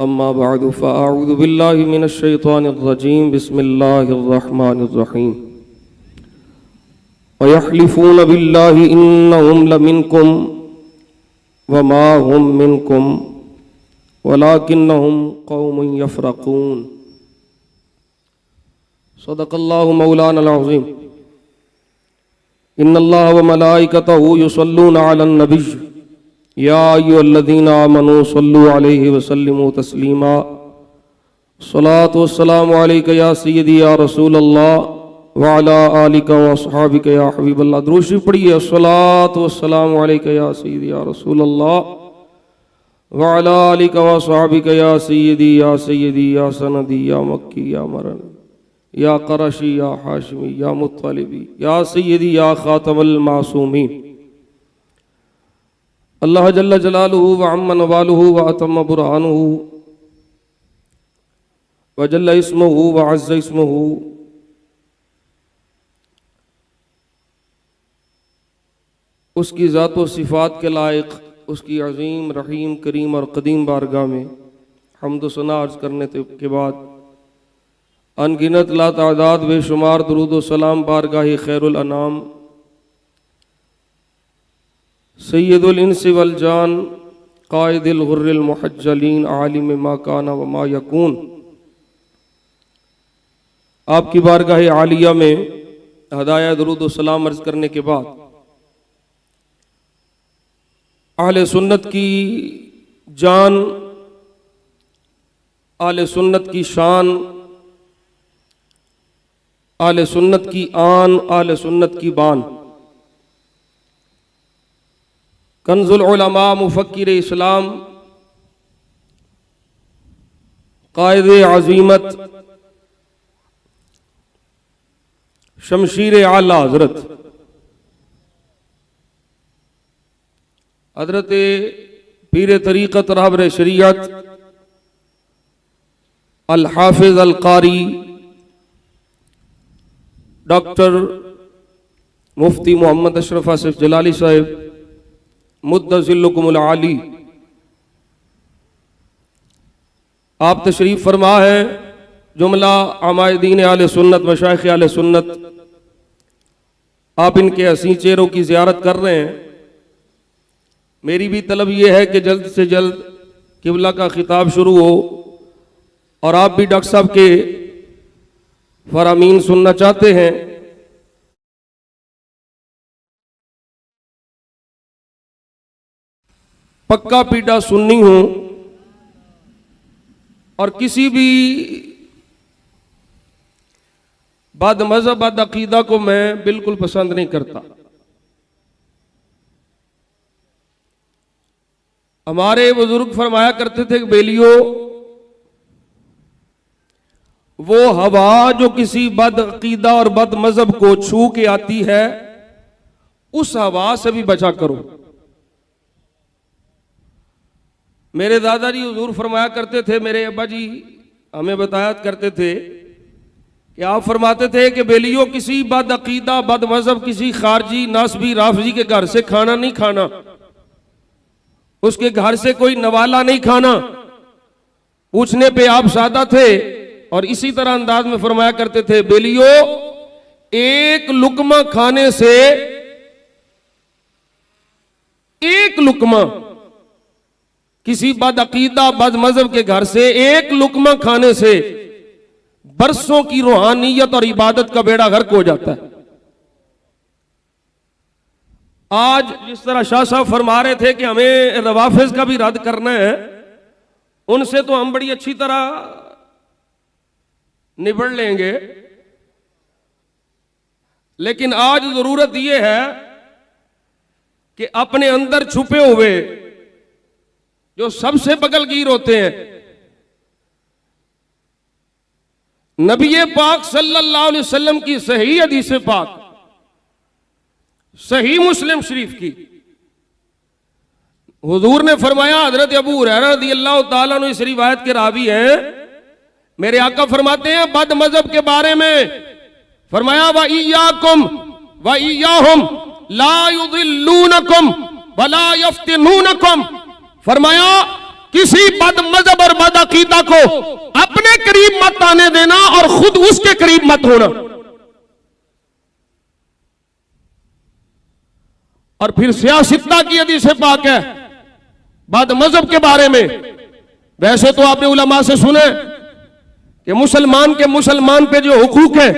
अम्मा बअद फ़अऊज़ु बिल्लाहि मिनश शैतानिर रजीम बिस्मिल्लाहिर रहमानिर रहीम व यहलिफून बिल्लाहि इन्नहुम लमिनकुम व मा हुम मिनकुम वलाकिन्नहुम कौमुन यफ़रक़ून। सदक़ल्लाहु मौलाना अज़ीम। इन्नल्लाह व मलाइकतहु युसल्लूना अलन नबी या अय्युहल्लज़ीना आमनू सल्लु अलैहि व सल्लिमू तस्लीमा। सलातु वस्सलामु अलैका या सय्यदी या रसूलल्लाह व अला आलिका व अस्हाबिका या हबीबल्लाह। दुरूद शरीफ पढ़िए। सलातु वस्सलामु अलैका या सय्यदी या रसूलल्लाह व अला आलिका व अस्हाबिका या सय्यदी या सनदी या मक्की या मरन या क़रशी या हाशिमी या मुत्तलिबी या सय्यदी या ख़ातमुल मासूमीन। अल्लाह जल्ल जलालुहु व अम्मा नवालुहु व अतम्म बुरहानुहु व जल्ल इस्मुहु व अज़्ज़ इस्मुहु उसकी ज़ात व सिफ़ात के लायक उसकी अज़ीम रहीम करीम और क़दीम बारगाह में हम्द व सना अर्ज़ करने के बाद अनगिनत लातादाद बेशुमार दुरूद व सलाम बारगाह खैरुल अनाम सय्यदुल इंसी वल जान कायदिल गुर्रिल मुहज्जलीन आलिम मा काना व मा यकून आपकी बारगाह आलिया में हदाया दुरूद व सलाम अर्ज़ करने के बाद अहले सुन्नत की जान, अहले सुन्नत की शान, अहले सुन्नत की आन, अहले सुन्नत की बान, कंजुल उलमा मुफक्किर इस्लाम कायद अज़ीमत शमशीर आला हज़रत हज़रत पीर तरीक़त रहबर शरीयत अल हाफिज़ अल कारी डॉक्टर मुफ्ती मोहम्मद अशरफ आसिफ जलाली साहिब मुद्दज़िल्लुकुमुल आली आप तशरीफ़ फरमा है। जुमला आमायदीन आले सुन्नत मशाइख़ आले सुन्नत आप इनके हसीन चेहरों की ज़ियारत कर रहे हैं। मेरी भी तलब ये है कि जल्द से जल्द किबला का खिताब शुरू हो और आप भी डॉक्टर साहब के फरामीन सुनना चाहते हैं। पक्का पीटा सुन्नी हूं और किसी भी बद मज़हब बद अकीदा को मैं बिल्कुल पसंद नहीं करता। हमारे बुजुर्ग फरमाया करते थे कि बेलियो वो हवा जो किसी बद अकीदा और बद मज़हब को छू के आती है उस हवा से भी बचा करो। मेरे दादाजी हुजूर फरमाया करते थे, मेरे अब्बा जी हमें बताया करते थे कि आप फरमाते थे कि बेलियो किसी बद अकीदा बद मज़हब किसी खारजी नासबी राफजी के घर से खाना नहीं खाना, उसके घर से कोई नवाला नहीं खाना। पूछने पे आप सादा थे और इसी तरह अंदाज में फरमाया करते थे बेलियो एक लुकमा खाने से, एक लुकमा किसी बद अकीदा बद मज़हब के घर से एक लुकमा खाने से बरसों की रूहानियत और इबादत का बेड़ा गर्क हो जाता है। आज जिस तरह शाह साहब फरमा रहे थे कि हमें रवाफिज का भी रद्द करना है, उनसे तो हम बड़ी अच्छी तरह निबड़ लेंगे, लेकिन आज जरूरत यह है कि अपने अंदर छुपे हुए जो सबसे बगलगीर होते हैं, नबी पाक सल्लल्लाहु अलैहि वसल्लम की सही हदीस पाक सही मुस्लिम शरीफ की हुजूर ने फरमाया, हजरत अबू हुरैरा रज़ियल्लाहु ताला अन्हु इस रिवायत के रावी हैं, मेरे आका फरमाते हैं बद मज़हब के बारे में फरमाया व इय्याकुम व इय्याहुम ला युदिल्लूनकुम व ला यफ्तिनूनकुम। फरमाया किसी बद मजहब और बद अकीदा को अपने करीब मत आने देना और खुद उसके करीब मत होना। और फिर सियासत्ता की हदीस पाक है बद मजहब के बारे में। वैसे तो आपने उलमा से सुने कि मुसलमान के मुसलमान पे जो हुकूक है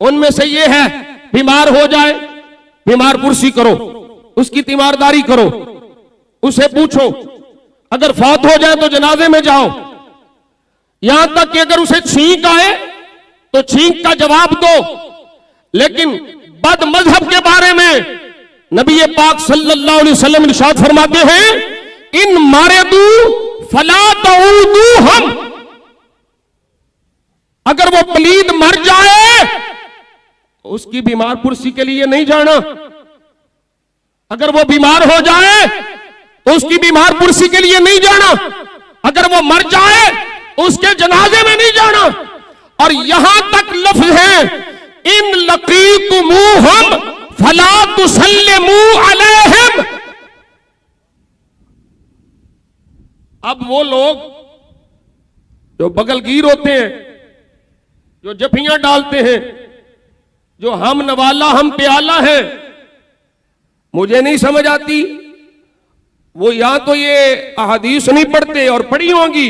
उनमें से ये है, बीमार हो जाए बीमार पुरसी करो, उसकी तीमारदारी करो, उसे पूछो, अगर फौत हो जाए तो जनाजे में जाओ, यहां तक कि अगर उसे छींक आए तो छींक का जवाब दो। लेकिन बद मजहब के बारे में नबी पाक सल्लल्लाहु अलैहि वसल्लम इरशाद फरमाते हैं, इन मारेदू फला तऊदू हम, अगर वो पलीद मर जाए तो उसकी बीमार पुरसी के लिए नहीं जाना। अगर वो बीमार हो जाए तो उसकी बीमार पुरसी के लिए नहीं जाना। अगर वो मर जाए तो उसके जनाजे में नहीं जाना। और यहां तक लफ्ज है, इन लकीतुमूहुम फला तुसल्लिमू अलैहिम। अब वो लोग जो बगलगीर होते हैं, जो जफियां डालते हैं, जो हम नवाला हम प्याला है, मुझे नहीं समझ आती। वो या तो ये अहादीस नहीं पढ़ते और पढ़ी होंगी,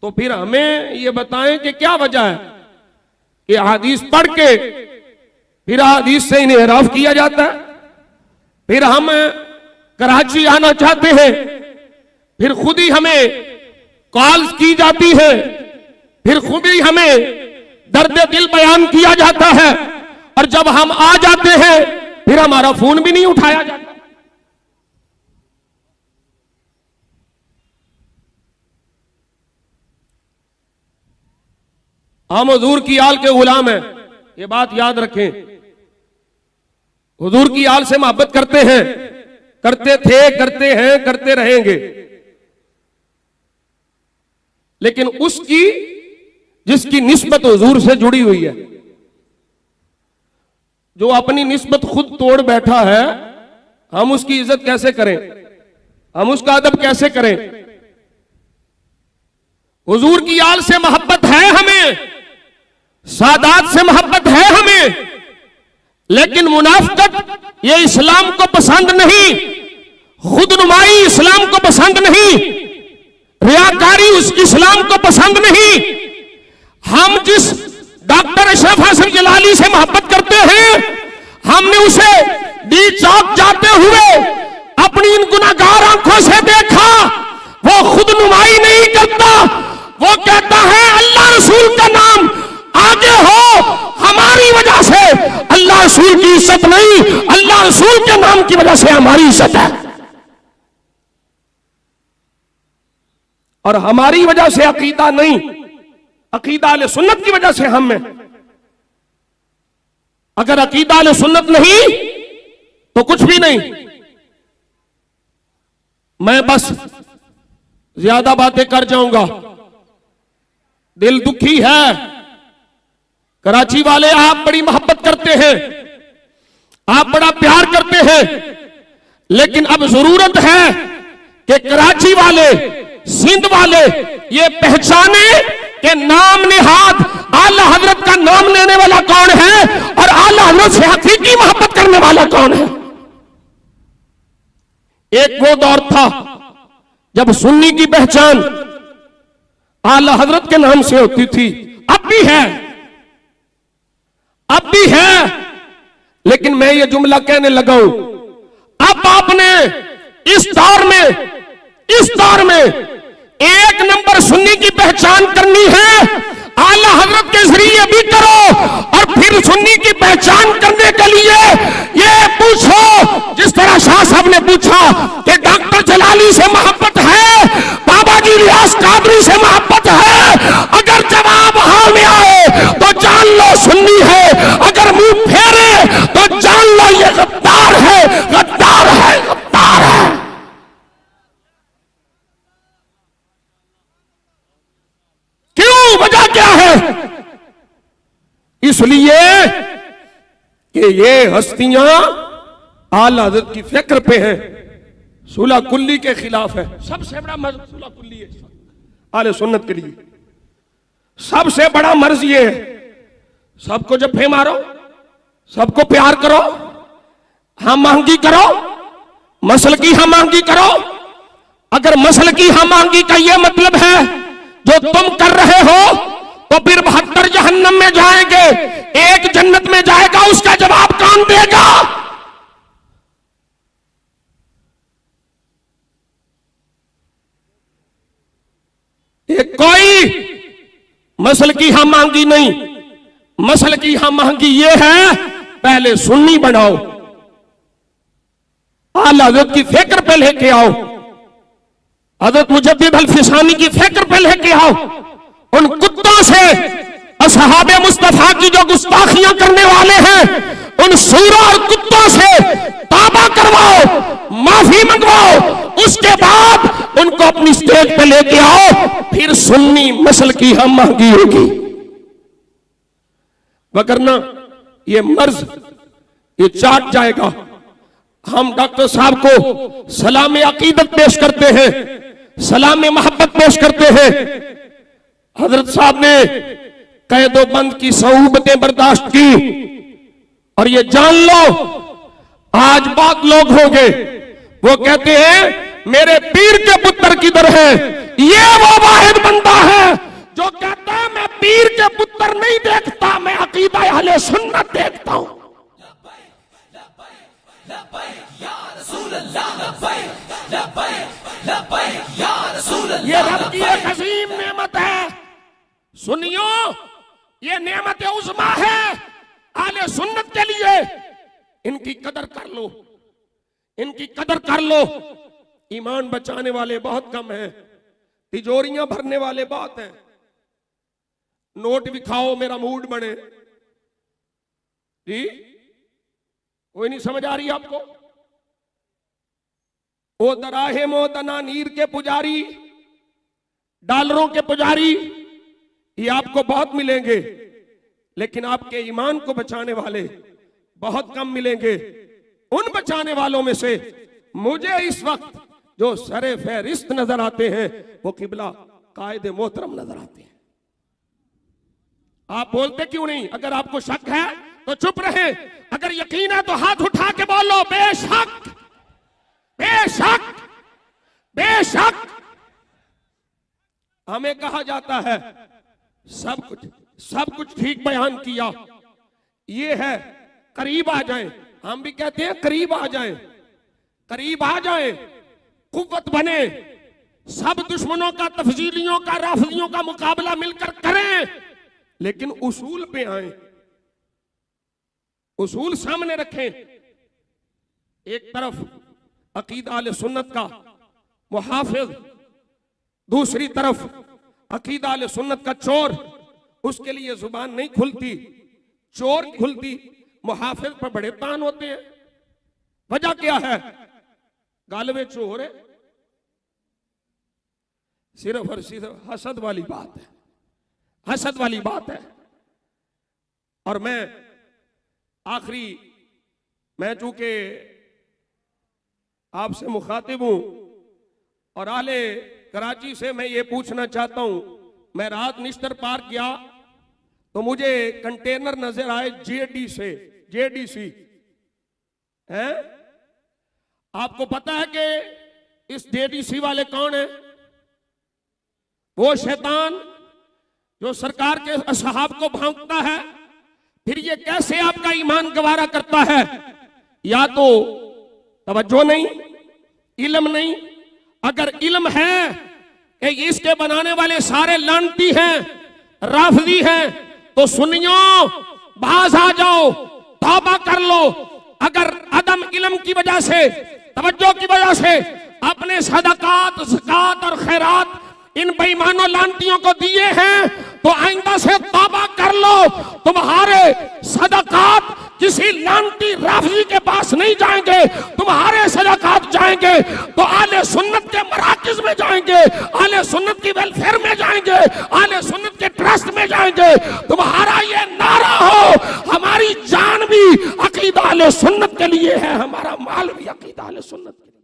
तो फिर हमें ये बताएं कि क्या वजह है कि अहादीस पढ़ के फिर अहादीस से इन्हिराफ किया जाता है। फिर हम कराची आना चाहते हैं, फिर खुद ही हमें कॉल्स की जाती है, फिर खुद ही हमें दर्द दिल बयान किया जाता है, और जब हम आ जाते हैं फिर हमारा फोन भी नहीं उठाया जाता। हम हुजूर की आल के गुलाम हैं, ये बात याद रखें। हुजूर की आल से मोहब्बत करते हैं, करते थे, करते हैं, करते रहेंगे। लेकिन उसकी जिसकी निस्बत हुजूर से जुड़ी हुई है, जो अपनी निस्बत खुद तोड़ बैठा है, हम उसकी इज्जत कैसे करें, हम उसका अदब कैसे करें। हुजूर की आल से मोहब्बत है हमें, सादात से मोहब्बत है हमें, लेकिन मुनाफिकत ये इस्लाम को पसंद नहीं, खुदनुमाई इस्लाम को पसंद नहीं, रियाकारी उस इस्लाम को पसंद नहीं। हम जिस डॉक्टर अशरफ हाशिम जलाली से मोहब्बत करते हैं, हमने उसे डी चौक जाते हुए अपनी इन गुनाहगार आंखों से देखा। वो खुदनुमाई नहीं करता, वो कहता है अल्लाह रसूल का नाम आगे हो, हमारी वजह से अल्लाह रसूल की इज्जत नहीं, अल्लाह रसूल के नाम की वजह से हमारी इज्जत है। और हमारी वजह से अकीदा नहीं, अकीदा अहले सुन्नत की वजह से हम हैं। अगर अकीदा अहले सुन्नत नहीं तो कुछ भी नहीं। मैं बस ज्यादा बातें कर जाऊंगा, दिल दुखी है। कराची वाले आप बड़ी मोहब्बत करते हैं, आप बड़ा प्यार करते हैं, लेकिन अब जरूरत है कि कराची वाले, सिंध वाले ये पहचाने कि नाम निहाद आला हजरत का नाम लेने वाला कौन है और आला हजरत से हकीकी मोहब्बत करने वाला कौन है। एक वो दौर था जब सुन्नी की पहचान आला हजरत के नाम से होती थी, अब भी है, अब भी है। लेकिन मैं ये जुमला कहने लगा हूं, अब आपने इस दौर में एक नंबर सुन्नी की पहचान करनी है, आला हजरत के जरिए भी करो। और फिर सुन्नी की पहचान करने के लिए ये पूछो, जिस तरह शाह साहब ने पूछा कि डॉक्टर जलाली से मोहब्बत है, बाबा जी रियाज कादरी से मोहब्बत है, अगर जवाब हाँ में आए तो जान लो सुन्नी है, अगर मुंह फेरे तो जान लो ये गद्दार है, गद्दार है, गद्दार है। क्यों, वजह क्या है? इसलिए कि ये हस्तियां आला हज़रत की फिक्र पे हैं, सुलह कुल्ली के खिलाफ है। सबसे बड़ा मर्ज सुलह कुल्ली है आले सुन्नत के लिए। सबसे बड़ा मर्ज ये है, सबको जफ्फे मारो, सबको प्यार करो, हम महंगी करो, मसल की हम महंगी करो। अगर मसल की हम महंगी का ये मतलब है जो तुम कर रहे हो, तो फिर 72 जहन्नम में जाएंगे, एक जन्नत में जाएगा, उसका जवाब कौन देगा? एक कोई मसल की हम महंगी नहीं, मसल की हम महंगी ये है पहले सुन्नी बनाओ, आला हज़रत की फिक्र पे लेके आओ, हज़रत मुजद्दिद अल-फिसानी की फिक्र पे लेके आओ। उन कुत्तों से, असहाबे मुस्तफा की जो गुस्ताखियां करने वाले हैं, उन सूरों और कुत्तों से तौबा करवाओ, माफी मंगवाओ, उसके बाद उनको अपनी स्टेज पे लेके आओ, फिर सुन्नी मसल की हम महंगी होगी। वगरना ये मर्ज ये चाट जाएगा। हम डॉक्टर साहब को सलाम अकीदत पेश करते हैं, सलाम मोहब्बत पेश करते हैं। हजरत साहब ने कैदो बंद की सऊबतें बर्दाश्त की, और ये जान लो आज बहुत लोग होंगे वो कहते हैं मेरे पीर के पुत्र किधर है। ये वो वाहिद बंदा है जो कहता है मैं पीर के पुत्र नहीं देखता, मैं अकीदा अहले सुन्नत देखता हूं। ये रब की एक अजीम नेमत है। सुनियो, ये नेमत उज़्मा है आले सुन्नत के लिए। इनकी कदर कर लो, इनकी कदर कर लो। ईमान बचाने वाले बहुत कम हैं, तिजोरियां भरने वाले बहुत हैं। नोट भी खाओ मेरा मूड बने जी, कोई नहीं समझ आ रही आपको? ओ दराहिम ओ दनानीर के पुजारी, डॉलरों के पुजारी, ये आपको बहुत मिलेंगे, लेकिन आपके ईमान को बचाने वाले बहुत कम मिलेंगे। उन बचाने वालों में से मुझे इस वक्त जो सरे फहरिस्त नजर आते हैं वो किबला कायदे मोहतरम नजर आते हैं। आप बोलते क्यों नहीं? अगर आपको शक है तो चुप रहे, अगर यकीन है तो हाथ उठा के बोलो बेशक, बेशक, बेशक। हमें कहा जाता है सब कुछ ठीक बयान किया, ये है करीब आ जाए। हम भी कहते हैं करीब आ जाए, करीब आ जाए, कुव्वत बने, सब दुश्मनों का, तफजीलियों का, राफिदियों का मुकाबला मिलकर करें, लेकिन उसूल पे आए, उसूल सामने रखें। एक तरफ अकीदा अहले सुन्नत का मुहाफिज, दूसरी तरफ अकीदा अहले सुन्नत का चोर। उसके लिए जुबान नहीं खुलती, चोर खुलती, मुहाफिज पर बड़े तान होते हैं। वजह क्या है? गालवे चोर है, सिर्फ और सिर्फ हसद वाली बात है, हसद वाली बात है। और मैं आखिरी, मैं चूंकि आपसे मुखातिब हूं और आले कराची से मैं ये पूछना चाहता हूं। मैं रात निश्तर पार्क गया तो मुझे कंटेनर नजर आए जेडीसी हैं। आपको पता है कि इस जेडीसी वाले कौन है? वो शैतान जो सरकार के असहाब को भौंकता है। फिर ये कैसे आपका ईमान गवारा करता है? या तो तवज्जो नहीं, इल्म नहीं। अगर इल्म है कि इसके बनाने वाले सारे लानती हैं, राफिदी हैं, तो सुनियो बाज आ जाओ, तौबा कर लो। अगर अदम इल्म की वजह से, तवज्जो की वजह से अपने सदकात, ज़कात और खैरात इन बेईमानों लानतियों को दिए हैं, तो आइंदा से तौबा कर लो। तुम्हारे सदकात किसी लानती राफिदी के पास नहीं जाएंगे, तुम्हारे सदकात जाएंगे तो आले सुन्नत के मराकिज में जाएंगे, आले सुन्नत की वेलफेयर में जाएंगे, आले सुन्नत के ट्रस्ट में जाएंगे। तुम्हारा ये नारा हो हमारी जान भी अकीदा आले सुन्नत के लिए है, हमारा माल भी अकीदा आले सुन्नत के लिए।